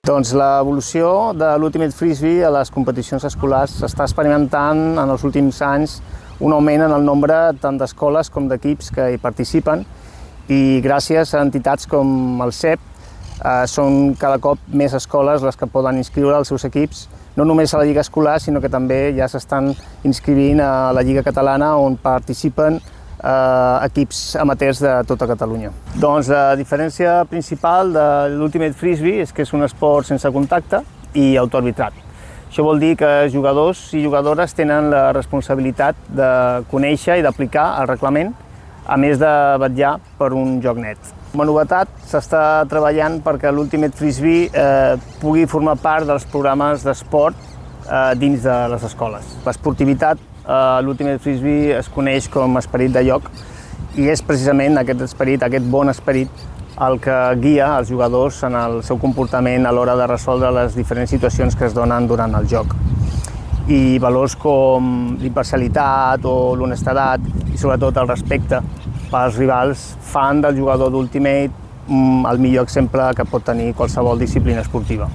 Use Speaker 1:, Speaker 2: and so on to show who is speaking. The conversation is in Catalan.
Speaker 1: Doncs l'evolució de l'Ultimate Frisbee a les competicions escolars s'està experimentant en els últims anys un augment en el nombre tant d'escoles com d'equips que hi participen i gràcies a entitats com el CEP són cada cop més escoles les que poden inscriure els seus equips no només a la Lliga Escolar, sinó que també ja s'estan inscrivint a la Lliga Catalana on participen equips amateurs de tota Catalunya. Doncs la diferència principal de l'Ultimate Frisbee és que és un esport sense contacte i autoarbitrat. Això vol dir que jugadors i jugadores tenen la responsabilitat de conèixer i d'aplicar el reglament, a més de vetllar per un joc net. Com a novetat, s'està treballant perquè l'Ultimate Frisbee pugui formar part dels programes d'esport dins de les escoles. L'esportivitat l'Ultimate Frisbee es coneix com esperit de lloc i és precisament aquest esperit, aquest bon esperit, el que guia els jugadors en el seu comportament a l'hora de resoldre les diferents situacions que es donen durant el joc. I valors com l'imparcialitat o l'honestedat i sobretot el respecte pels rivals fan del jugador d'Ultimate el millor exemple que pot tenir qualsevol disciplina esportiva.